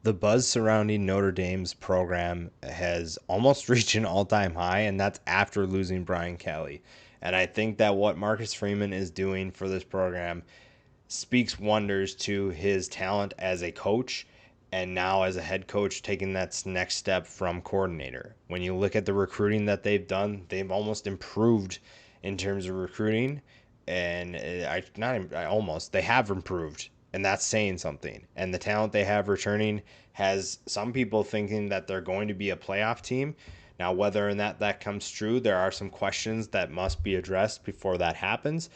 The buzz surrounding Notre Dame's program has almost reached an all-time high, and that's after losing Brian Kelly. And I think that what Marcus Freeman is doing for this program speaks wonders to his talent as a coach and now as a head coach taking that next step from coordinator. When you look at the recruiting that they've done, they've almost improved in terms of recruiting, and they have improved, and that's saying something. And the talent they have returning has some people thinking that they're going to be a playoff team. Now, whether or not that comes true, there are some questions that must be addressed before that happens.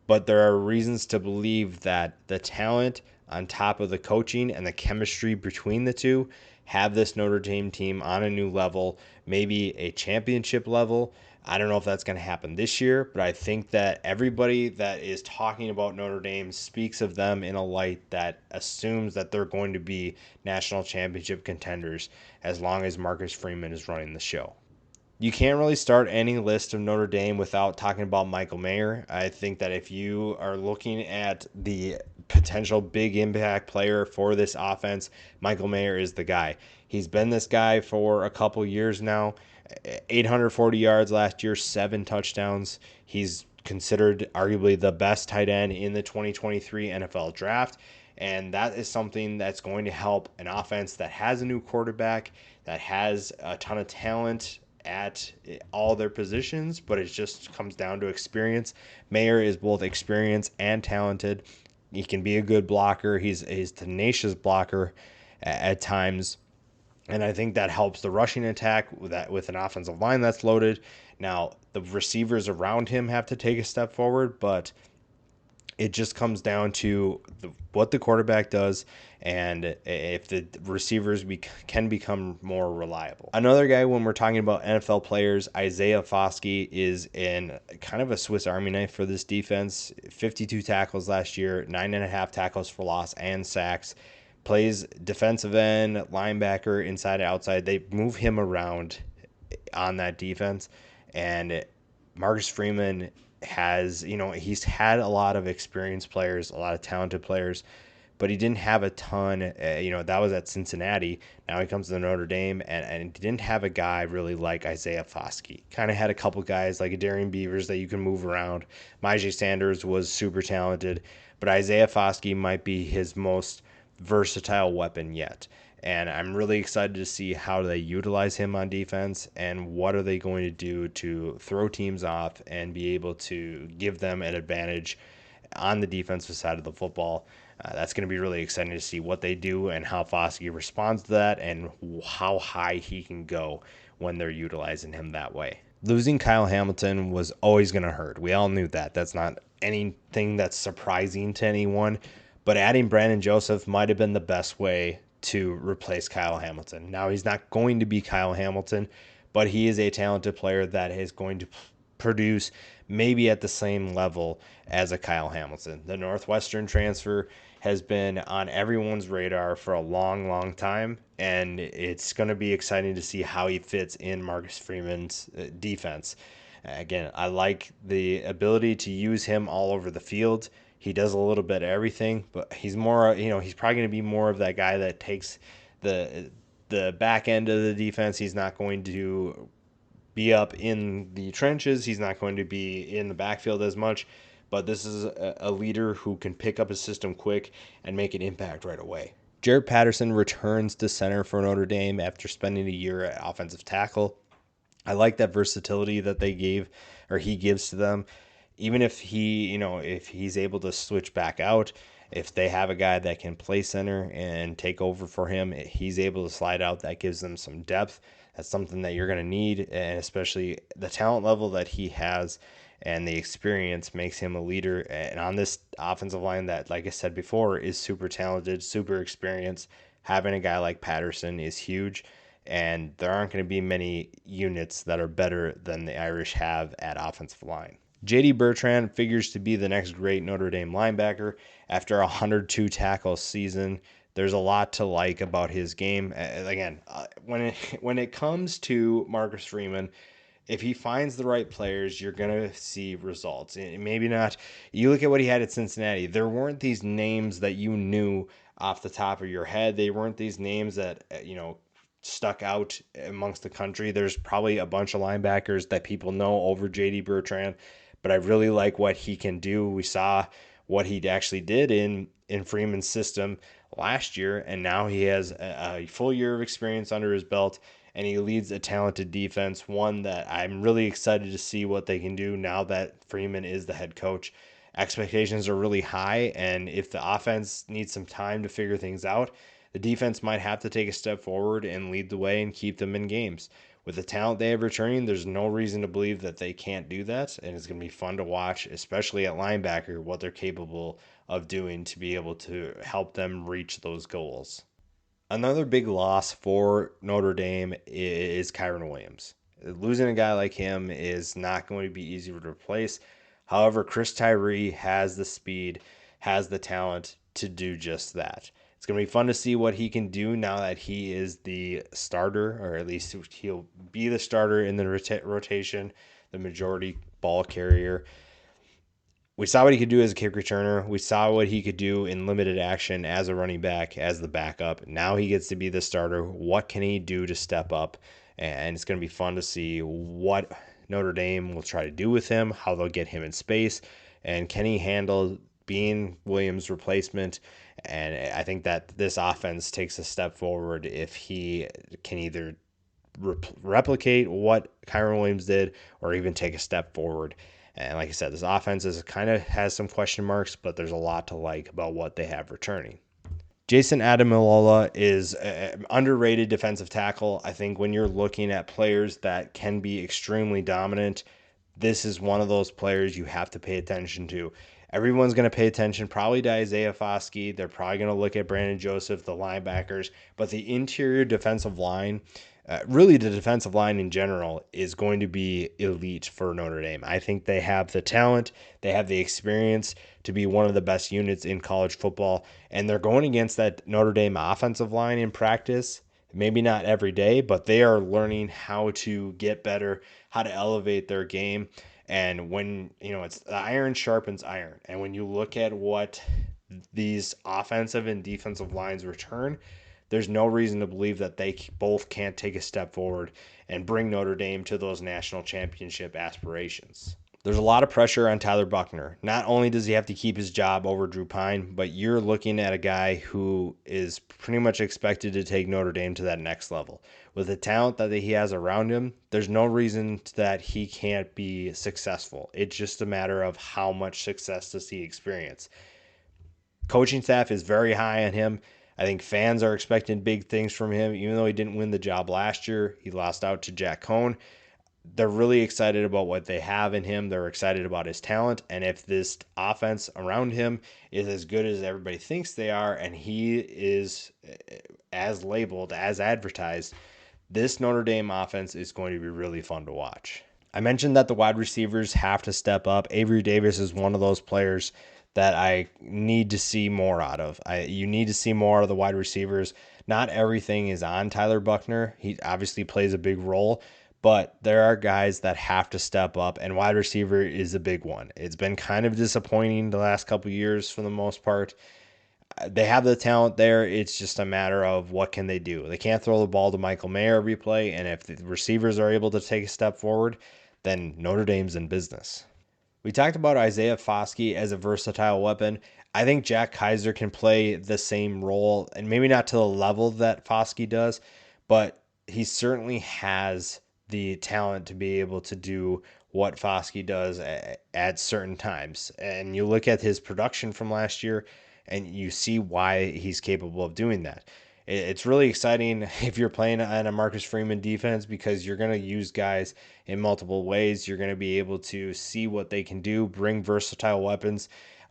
But there are reasons to believe that the talent on top of the coaching and the chemistry between the two have this Notre Dame team on a new level, maybe a championship level. I don't know if that's going to happen this year, but I think that everybody that is talking about Notre Dame speaks of them in a light that assumes that they're going to be national championship contenders as long as Marcus Freeman is running the show. You can't really start any list of Notre Dame without talking about Michael Mayer. I think that if you are looking at the potential big impact player for this offense, Michael Mayer is the guy. He's been this guy for a couple years now. 840 yards last year, 7 touchdowns. He's considered arguably the best tight end in the 2023 NFL draft. And that is something that's going to help an offense that has a new quarterback, that has a ton of talent at all their positions, but it just comes down to experience. Mayer is both experienced and talented. He can be a good blocker. He's a tenacious blocker at times. And I think that helps the rushing attack with an offensive line that's loaded. Now, the receivers around him have to take a step forward, but it just comes down to what the quarterback does and if the receivers can become more reliable. Another guy, when we're talking about NFL players, Isaiah Foskey is in kind of a Swiss Army knife for this defense. 52 tackles last year, 9.5 tackles for loss and sacks. Plays defensive end, linebacker, inside, outside. They move him around on that defense. And Marcus Freeman he's had a lot of experienced players, a lot of talented players, but he didn't have a ton. That was at Cincinnati. Now he comes to Notre Dame, and he didn't have a guy really like Isaiah Foskey. Kind of had a couple guys like a Darian Beavers that you can move around. Myjai Sanders was super talented, but Isaiah Foskey might be his most versatile weapon yet. And I'm really excited to see how they utilize him on defense and what are they going to do to throw teams off and be able to give them an advantage on the defensive side of the football. That's going to be really exciting to see what they do and how Foskey responds to that and how high he can go when they're utilizing him that way. Losing Kyle Hamilton was always going to hurt. We all knew that. That's not anything that's surprising to anyone. But adding Brandon Joseph might have been the best way to replace Kyle Hamilton. Now, he's not going to be Kyle Hamilton, but he is a talented player that is going to produce maybe at the same level as a Kyle Hamilton. The Northwestern transfer has been on everyone's radar for a long, long time, and it's going to be exciting to see how he fits in Marcus Freeman's defense. Again, I like the ability to use him all over the field. He does a little bit of everything, but he's more, he's probably going to be more of that guy that takes the back end of the defense. He's not going to be up in the trenches. He's not going to be in the backfield as much, but this is a leader who can pick up a system quick and make an impact right away. Jarrett Patterson returns to center for Notre Dame after spending a year at offensive tackle. I like that versatility that he gives to them. Even if if he's able to switch back out, if they have a guy that can play center and take over for him, he's able to slide out. That gives them some depth. That's something that you're going to need, and especially the talent level that he has and the experience makes him a leader. And on this offensive line that, like I said before, is super talented, super experienced, having a guy like Patterson is huge. And there aren't going to be many units that are better than the Irish have at offensive line. J.D. Bertrand figures to be the next great Notre Dame linebacker after a 102 tackle season. There's a lot to like about his game. Again, when it comes to Marcus Freeman, if he finds the right players, you're going to see results. Maybe not. You look at what he had at Cincinnati. There weren't these names that you knew off the top of your head. They weren't these names that, stuck out amongst the country. There's probably a bunch of linebackers that people know over JD Bertrand, but I really like what he can do. We saw what he actually did in Freeman's system last year, and now he has a full year of experience under his belt, and he leads a talented defense, one that I'm really excited to see what they can do now that Freeman is the head coach. Expectations are really high, and if the offense needs some time to figure things out, the defense might have to take a step forward and lead the way and keep them in games. With the talent they have returning, there's no reason to believe that they can't do that, and it's going to be fun to watch, especially at linebacker, what they're capable of doing to be able to help them reach those goals. Another big loss for Notre Dame is Kyren Williams. Losing a guy like him is not going to be easy to replace. However, Chris Tyree has the speed, has the talent to do just that. It's going to be fun to see what he can do now that he is the starter, or at least he'll be the starter in the rotation, the majority ball carrier. We saw what he could do as a kick returner. We saw what he could do in limited action as a running back, as the backup. Now he gets to be the starter. What can he do to step up? And it's going to be fun to see what Notre Dame will try to do with him, how they'll get him in space, and can he handle being Williams' replacement? And I think that this offense takes a step forward if he can either replicate what Kyren Williams did or even take a step forward. And like I said, this offense kind of has some question marks, but there's a lot to like about what they have returning. Jayson Ademilola is an underrated defensive tackle. I think when you're looking at players that can be extremely dominant, this is one of those players you have to pay attention to. Everyone's going to pay attention probably to Isaiah Foskey. They're probably going to look at Brandon Joseph, the linebackers, but the interior defensive line, really the defensive line in general, is going to be elite for Notre Dame. I think they have the talent, they have the experience to be one of the best units in college football, and they're going against that Notre Dame offensive line in practice. Maybe not every day, but they are learning how to get better, how to elevate their game. And when, it's the iron sharpens iron. And when you look at what these offensive and defensive lines return, there's no reason to believe that they both can't take a step forward and bring Notre Dame to those national championship aspirations. There's a lot of pressure on Tyler Buchner. Not only does he have to keep his job over Drew Pine, but you're looking at a guy who is pretty much expected to take Notre Dame to that next level. With the talent that he has around him, there's no reason that he can't be successful. It's just a matter of how much success does he experience. Coaching staff is very high on him. I think fans are expecting big things from him. Even though he didn't win the job last year, he lost out to Jack Cohn. They're really excited about what they have in him. They're excited about his talent. And if this offense around him is as good as everybody thinks they are, and he is as labeled, as advertised, this Notre Dame offense is going to be really fun to watch. I mentioned that the wide receivers have to step up. Avery Davis is one of those players that I need to see more out of. You need to see more of the wide receivers. Not everything is on Tyler Buchner. He obviously plays a big role, but there are guys that have to step up, and wide receiver is a big one. It's been kind of disappointing the last couple of years for the most part. They have the talent there. It's just a matter of what can they do. They can't throw the ball to Michael Mayer every play, and if the receivers are able to take a step forward, then Notre Dame's in business. We talked about Isaiah Foskey as a versatile weapon. I think Jack Kiser can play the same role, and maybe not to the level that Foskey does, but he certainly has the talent to be able to do what Foskey does at certain times. And you look at his production from last year, and you see why he's capable of doing that. It's really exciting if you're playing on a Marcus Freeman defense because you're going to use guys in multiple ways. You're going to be able to see what they can do, bring versatile weapons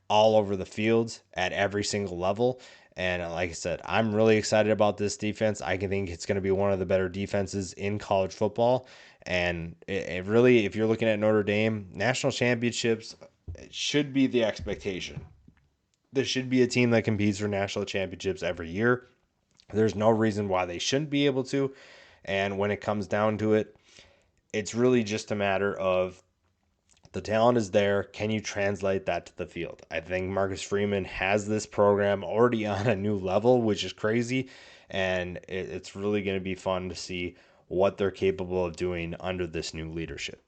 all over the field at every single level. And like I said, I'm really excited about this defense. I can think it's going to be one of the better defenses in college football. And it really, if you're looking at Notre Dame, national championships should be the expectation. There should be a team that competes for national championships every year. There's no reason why they shouldn't be able to. And when it comes down to it, it's really just a matter of The talent is there. Can you translate that to the field? I think Marcus Freeman has this program already on a new level, which is crazy. And it's really going to be fun to see what they're capable of doing under this new leadership.